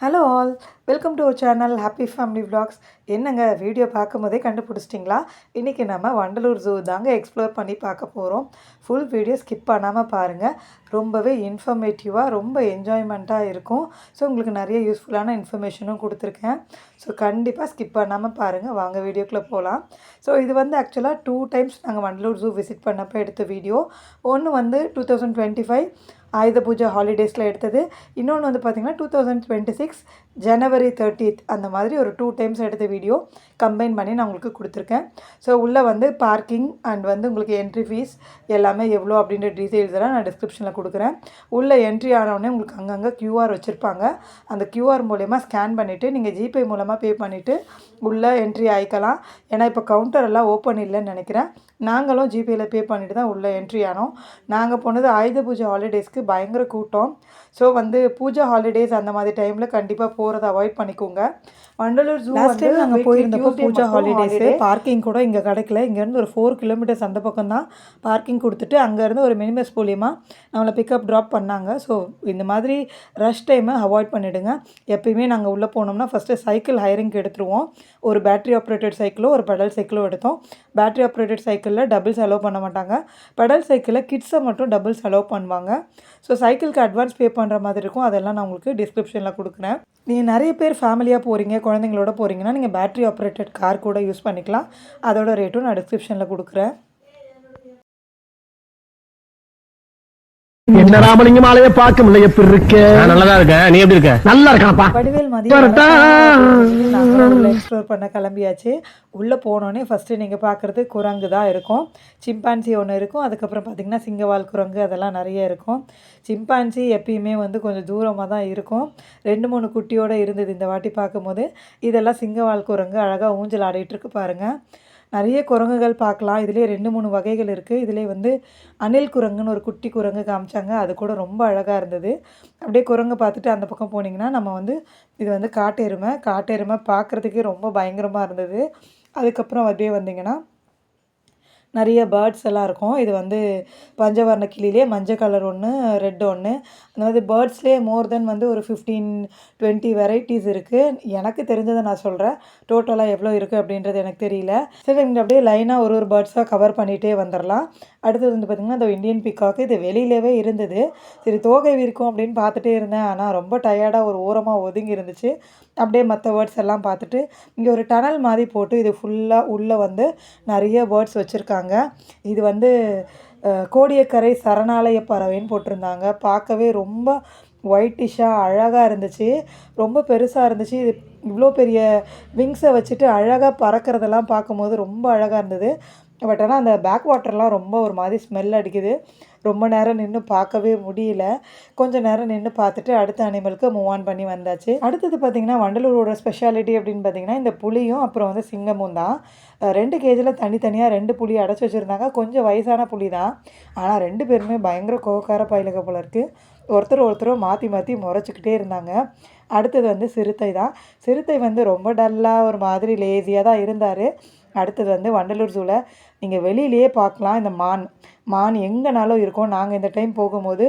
Hello all, welcome to our channel happy family vlogs. என்னங்க video பார்க்கும்போதே கண்டுபிடிச்சிட்டிங்களா? இன்றைக்கி நம்ம வண்டலூர் ஜூ தாங்க எக்ஸ்ப்ளோர் பண்ணி பார்க்க போகிறோம். ஃபுல் வீடியோ ஸ்கிப் பண்ணாமல் பாருங்கள். ரொம்பவே இன்ஃபர்மேட்டிவாக ரொம்ப என்ஜாய்மெண்ட்டாக இருக்கும். ஸோ உங்களுக்கு நிறைய யூஸ்ஃபுல்லான இன்ஃபர்மேஷனும் கொடுத்துருக்கேன். ஸோ கண்டிப்பாக ஸ்கிப் பண்ணாமல் பாருங்கள். வாங்க வீடியோக்குள்ளே போகலாம். ஸோ இது வந்து ஆக்சுவலாக 2 டைம்ஸ் நாங்கள் வண்டலூர் ஜூ விசிட் பண்ணப்போ எடுத்த வீடியோ. ஒன்று வந்து 2025 ஆயுத பூஜை ஹாலிடேஸில் எடுத்தது. இன்னொன்று வந்து பார்த்திங்கன்னா 2026 ஜனவரி 30th அந்த மாதிரி ஒரு 2 டைம்ஸ் எடுத்த வீடியோ கம்பைன் பண்ணி நான் உங்களுக்கு கொடுத்துருக்கேன். ஸோ உள்ளே வந்து பார்க்கிங் அண்ட் வந்து உங்களுக்கு என்ட்ரி ஃபீஸ் எல்லாமே எவ்வளோ அப்படின்ற டீட்டெயில்ஸ் எல்லாம் நான் டிஸ்கிரிப்ஷனில் கொடுக்குறேன். உள்ளே என்ட்ரி ஆனவுடனே உங்களுக்கு அங்கங்கே கியூஆர் வச்சுருப்பாங்க. அந்த கியூஆர் மூலயமா ஸ்கேன் பண்ணிவிட்டு நீங்கள் ஜிபே மூலமாக பே பண்ணிவிட்டு உள்ளே என்ட்ரி ஆகிக்கலாம். ஏன்னா இப்போ கவுண்டர் எல்லாம் ஓப்பன் இல்லைன்னு நினைக்கிறேன். நாங்களும் ஜிபேயில் பே பண்ணிவிட்டு தான் உள்ளே என்ட்ரி ஆனோம். நாங்கள் போனது ஆயுத பூஜை ஹாலிடேஸ்க்கு பயங்கர கூட்டம். ஸோ வந்து பூஜை ஹாலிடேஸ் அந்த மாதிரி டைமில் கண்டிப்பாக போகிறத அவாய்ட் பண்ணிக்கோங்க. வண்டலூர் ஜூ லாஸ்ட் டைம் நாங்கள் போயிருந்தப்போ பூஜா ஹாலிடேஸு பார்க்கிங் கூட இங்கே கிடைக்கல. இங்கேருந்து ஒரு 4 கிலோமீட்டர்ஸ் அந்த பக்கம் தான் பார்க்கிங் கொடுத்துட்டு அங்கேருந்து ஒரு மினி பஸ் மூலியமா நம்மளை பிக்கப் ட்ராப் பண்ணாங்க. ஸோ இந்த மாதிரி ரஷ் டைமை அவாய்ட் பண்ணிவிடுங்க. எப்பயுமே நாங்கள் உள்ளே போனோம்னா ஃபஸ்ட்டு சைக்கிள் ஹையரிங்க்கு எடுத்துருவோம். ஒரு பேட்ரி ஆப்ரேட்டட் சைக்கிளோ ஒரு பெடல் சைக்கிளோ எடுத்தோம். பேட்ரி ஆப்ரேட்டட் சைக்கிளில் டபுள்ஸ் அலோவ் பண்ண மாட்டாங்க. பெடல் சைக்கிளில் கிட்ஸை மட்டும் டபுள்ஸ் அலோவ் பண்ணுவாங்க. ஸோ சைக்கிளுக்கு அட்வான்ஸ் பே பண்ணுற மாதிரி இருக்கும். அதெல்லாம் நான் உங்களுக்கு டிஸ்கிரிப்ஷனில் கொடுக்குறேன். நீங்கள் நிறைய பேர் ஃபேமிலியாக போகிறீங்க, குழந்தைங்களோட போகிறீங்கன்னா நீங்கள் பேட்ரி ஆப்ரேட்டட் கார் கூட யூஸ் பண்ணிக்கலாம். அதோட ரேட்டும் நான் டிஸ்கிரிப்ஷனில் கொடுக்குறேன். என்ன ராமலிங்கம் ஆலைய பார்க்க முடியல. எப்படி இருக்க? நல்லதா இருக்க. நீ எப்படி இருக்க? நல்லா இருக்கானப்பா. வடிவேல் மதியம் எக்ஸ்ப்ளோர் பண்ண கிளம்பியாச்சு. உள்ளே போனோடனே ஃபஸ்ட்டு நீங்கள் பார்க்குறது குரங்கு தான் இருக்கும். சிம்பான்சி ஒன்று இருக்கும். அதுக்கப்புறம் பார்த்திங்கன்னா சிங்கவால் குரங்கு அதெல்லாம் நிறைய இருக்கும். சிம்பான்சி எப்பயுமே வந்து கொஞ்சம் தூரமாக தான் இருக்கும். 2-3 குட்டியோடு இருந்தது இந்த வாட்டி பார்க்கும்போது. இதெல்லாம் சிங்கவால் குரங்கு அழகாக ஊஞ்சல் ஆடிட்டுருக்கு பாருங்கள். நிறைய குரங்குகள் பார்க்கலாம். இதிலே 2-3 வகைகள் இருக்குது. இதிலே வந்து அணில் குரங்குன்னு ஒரு குட்டி குரங்கு காமிச்சாங்க. அது கூட ரொம்ப அழகாக இருந்தது. அப்படியே குரங்கு பார்த்துட்டு அந்த பக்கம் போனீங்கன்னா நம்ம வந்து இது வந்து காட்டெருமை பார்க்குறதுக்கே ரொம்ப பயங்கரமாக இருந்தது. அதுக்கப்புறம் அப்படியே வந்தீங்கன்னா நிறைய பேர்ட்ஸ் எல்லாம் இருக்கும். இது வந்து பஞ்சவர்ண கிளியிலே மஞ்சள் கலர் ஒன்று, ரெட் ஒன்று, அந்த மாதிரி பேர்ட்ஸ்லேயே மோர் தென் வந்து ஒரு 15-20 வெரைட்டிஸ் இருக்குது. எனக்கு தெரிஞ்சதை நான் சொல்கிறேன். டோட்டலாக எவ்வளோ இருக்குது அப்படின்றது எனக்கு தெரியல. சரி, இங்கே அப்படியே லைனாக ஒரு பேர்ட்ஸாக கவர் பண்ணிகிட்டே வந்துடலாம். அடுத்தது வந்து பார்த்திங்கன்னா இந்த இந்தியன் பீகாக்கு. இது வெளியிலவே இருந்தது. சரி தோகை விரிக்கும் அப்படின்னு பார்த்துட்டே இருந்தேன். ஆனால் ரொம்ப டயர்டாக ஒரு ஓரமாக ஒதுங்கி இருந்துச்சு. அப்படியே மற்ற பேர்ட்ஸ் எல்லாம் பார்த்துட்டு இங்கே ஒரு டனல் மாதிரி போட்டு இது ஃபுல்லாக உள்ளே வந்து நிறைய பேர்ட்ஸ் வச்சுருக்காங்க. இது வந்து கோடியக்கரை சரணாலய பறவைன்னு போட்டிருந்தாங்க. பார்க்கவே ரொம்ப ஒயிட்டிஷாக அழகாக இருந்துச்சு. ரொம்ப பெருசாக இருந்துச்சு. இது இவ்வளோ பெரிய விங்ஸை வச்சுட்டு அழகாக பறக்கிறதெல்லாம் பார்க்கும்போது ரொம்ப அழகாக இருந்தது. பட் ஆனால் அந்த பேக் வாட்டர்லாம் ரொம்ப ஒரு மாதிரி ஸ்மெல் அடிக்குது. ரொம்ப நேரம் நின்று பார்க்கவே முடியல. கொஞ்சம் நேரம் நின்று பார்த்துட்டு அடுத்த அனிமலுக்கு மூவ் ஆன் பண்ணி வந்தாச்சு. அடுத்தது பார்த்திங்கன்னா வண்டலூரோட ஸ்பெஷாலிட்டி அப்படின்னு பார்த்திங்கன்னா இந்த புலியும் அப்புறம் வந்து சிங்கமும் தான். 2 கேஜில் தனித்தனியாக 2 புலி அடைச்சி வச்சுருந்தாங்க. கொஞ்சம் வயசான புலி தான். ஆனால் 2 பேருமே பயங்கர கோவக்கார பயிலுக போல இருக்குது. ஒருத்தரும் மாற்றி மாற்றி முறைச்சிக்கிட்டே இருந்தாங்க. அடுத்தது வந்து சிறுத்தை தான். சிறுத்தை வந்து ரொம்ப டல்லாக ஒரு மாதிரி லேசியாக தான் இருந்தார். அடுத்தது வந்து வண்டலூர் ஜூவில் நீங்கள் வெளியிலேயே பார்க்கலாம். இந்த மான் எங்கேனாலும் இருக்கும். நாங்கள் இந்த டைம் போகும்போது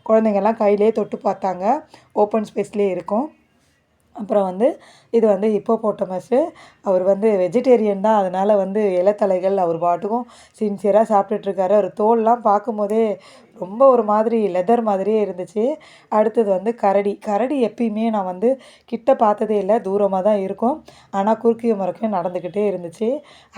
குழந்தைங்கள்லாம் கையிலே தொட்டு பார்த்தாங்க. ஓப்பன் ஸ்பேஸ்லேயே இருக்கும். அப்புறம் வந்து இது வந்து ஹிப்போபோட்டமஸு. அவர் வந்து வெஜிடேரியன் தான். அதனால் வந்து இலைத்தலைகள் அவர் பாட்டுக்கும் சின்சியராக சாப்பிட்டுட்ருக்காரு. அவர் தோல்லாம் பார்க்கும்போதே ரொம்ப ஒரு மாதிரி லெதர் மாதிரியே இருந்துச்சு. அடுத்தது வந்து கரடி எப்பயுமே நான் வந்து கிட்ட பார்த்ததே இல்லை. தூரமாக தான் இருக்கும். ஆனால் குறுக்கிய முறைக்கும் நடந்துக்கிட்டே இருந்துச்சு.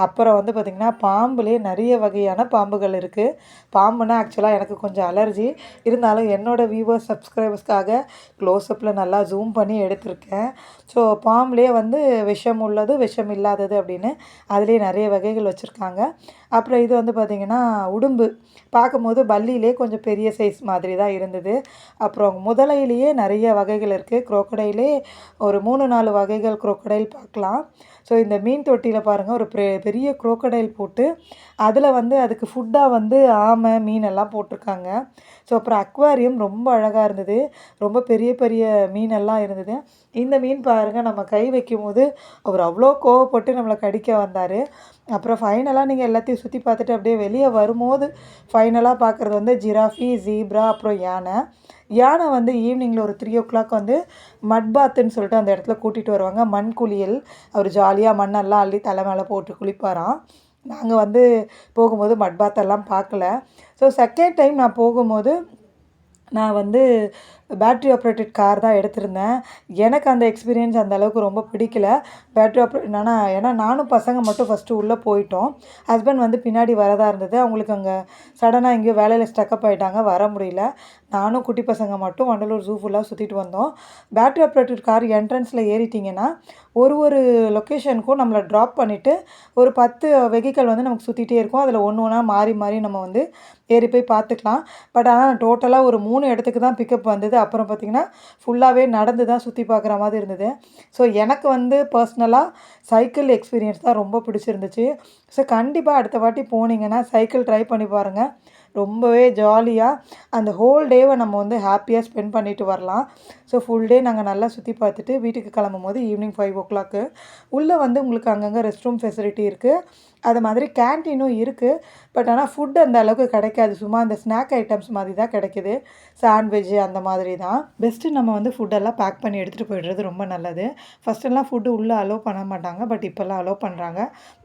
அப்புறம் வந்து பார்த்திங்கன்னா பாம்புலேயே நிறைய வகையான பாம்புகள் இருக்குது. பாம்புனா ஆக்சுவலாக எனக்கு கொஞ்சம் அலர்ஜி. இருந்தாலும் என்னோடய வியூவர்ஸ் சப்ஸ்கிரைபர்ஸ்க்காக க்ளோஸ்அப்பில் நல்லா ஜூம் பண்ணி எடுத்திருக்கேன். ஸோ பாம்புலேயே வந்து விஷம் உள்ளது விஷம் இல்லாதது அப்படின்னு அதுலேயே நிறைய வகைகள் வச்சுருக்காங்க. அப்புறம் இது வந்து பார்த்திங்கன்னா உடும்பு. பார்க்கும்போது பல்லியிலே கொஞ்சம் பெரிய சைஸ் மாதிரி தான் இருந்தது. அப்புறம் முதலையிலேயே நிறைய வகைகள் இருக்குது. குரோக்கடைலே ஒரு 3-4 வகைகள் குரோக்கடைல் பார்க்கலாம். ஸோ இந்த மீன் தொட்டியில் பாருங்கள் ஒரு பெரிய குரோக்கடைல் போட்டு அதில் வந்து அதுக்கு ஃபுட்டாக வந்து ஆமை மீனெல்லாம் போட்டிருக்காங்க. ஸோ அப்புறம் அக்வாரியம் ரொம்ப அழகாக இருந்தது. ரொம்ப பெரிய பெரிய மீனெல்லாம் இருந்தது. இந்த மீன் பாருங்கள் நம்ம கை வைக்கும்போது அவர் அவ்வளோ கோவப்பட்டு நம்மளை கடிக்க வந்தார். அப்புறம் ஃபைனலாக நீங்கள் எல்லாத்தையும் சுற்றி பார்த்துட்டு அப்படியே வெளியே வரும்போது ஃபைனலாக பார்க்குறது வந்து ஜிராஃபி, ஜீப்ரா, அப்புறம் யானை. யானை வந்து ஈவினிங்கில் ஒரு 3 o'clock வந்து மட் பாத்துன்னு சொல்லிட்டு அந்த இடத்துல கூட்டிகிட்டு வருவாங்க. மண் குளியல், அவர் ஜாலியாக மண்ணெல்லாம் அள்ளி தலை மேலே போட்டு குளிப்பாராம். நாங்கள் வந்து போகும்போது மட் பாத்தெல்லாம் பார்க்கல. ஸோ செகண்ட் டைம் நான் போகும்போது நான் வந்து பேட்ரி ஆப்ரேட்டட் கார் தான் எடுத்திருந்தேன். எனக்கு அந்த எக்ஸ்பீரியன்ஸ் அந்த அளவுக்கு ரொம்ப பிடிக்கல. பேட்ரி ஏன்னா நானும் பசங்க மட்டும் ஃபஸ்ட்டு உள்ளே போயிட்டோம். ஹஸ்பண்ட் வந்து பின்னாடி வரதா இருந்தது. அவங்களுக்கு அங்கே சடனாக எங்கேயோ வேலையில் ஸ்டக்கப் ஆகிட்டாங்க, வர முடியல. நானும் குட்டி பசங்க மட்டும் வண்டலூர் ஜூ ஃபுல்லாக சுற்றிட்டு வந்தோம். பேட்ரி ஆப்ரேட்டட் கார் என்ட்ரன்ஸில் ஏறிட்டிங்கன்னா ஒரு லொக்கேஷனுக்கும் நம்மளை ட்ராப் பண்ணிவிட்டு ஒரு 10 வெஹிக்கல் வந்து நமக்கு சுற்றிட்டே இருக்கும். அதில் ஒன்று ஒன்றா மாறி மாறி நம்ம வந்து ஏறி போய் பார்த்துக்கலாம். பட் ஆனால் டோட்டலாக ஒரு 3 இடத்துக்கு தான் பிக்கப் வந்தது. அப்புறம் பார்த்திங்கன்னா ஃபுல்லாகவே நடந்து தான் சுற்றி பார்க்குற மாதிரி இருந்தது. ஸோ எனக்கு வந்து பர்சனலாக சைக்கிள் எக்ஸ்பீரியன்ஸ் தான் ரொம்ப பிடிச்சிருந்துச்சு. ஸோ கண்டிப்பாக அடுத்த வாட்டி போனீங்கன்னா சைக்கிள் ட்ரை பண்ணி பாருங்கள். ரொம்பவே ஜாலியாக அந்த ஹோல் டேவை நம்ம வந்து ஹாப்பியாக ஸ்பெண்ட் பண்ணிட்டு வரலாம். ஸோ ஃபுல் டே நாங்கள் நல்லா சுற்றி பார்த்துட்டு வீட்டுக்கு கிளம்பும்போது ஈவினிங் 5 o'clock உள்ளே வந்து உங்களுக்கு அங்கங்கே ரெஸ்ட் ரூம் ஃபெசிலிட்டி இருக்குது. அது மாதிரி கேன்டீனும் இருக்குது. பட் ஆனால் ஃபுட் அந்த அளவுக்கு கிடைக்காது. சும்மா அந்த ஸ்நாக் ஐட்டம்ஸ் மாதிரி தான் கிடைக்கிது. சாண்ட்விட்ஜ் அந்த மாதிரி தான். பெஸ்ட்டு நம்ம வந்து ஃபுட்டெல்லாம் பேக் பண்ணி எடுத்துகிட்டு போயிடுறது ரொம்ப நல்லது. ஃபஸ்ட்டெல்லாம் ஃபுட்டு உள்ளே அலோவ் பண்ண மாட்டாங்க. பட் இப்போல்லாம் அலோவ் பண்ணுறாங்க.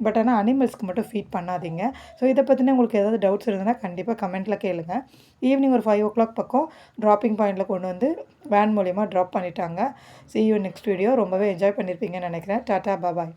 பட் ஆனால் அனிமல்ஸ்க்கு மட்டும் ஃபீட் பண்ணாதீங்க. ஸோ இதை பற்றின உங்களுக்கு ஏதாவது டவுட்ஸ் இருந்ததுன்னா கண்டிப்பாக கமெண்ட்டில் கேளுங்க. ஈவினிங் ஒரு 5 o'clock பக்கம் ட்ராப்பிங் பாயிண்டில் கொண்டு வந்து வேன் மூலிமா ட்ராப் பண்ணிட்டாங்க. See you next video. ரொம்பவே என்ஜாய் பண்ணியிருப்பீங்கன்னு நினைக்கிறேன். டாட்டா பாய்.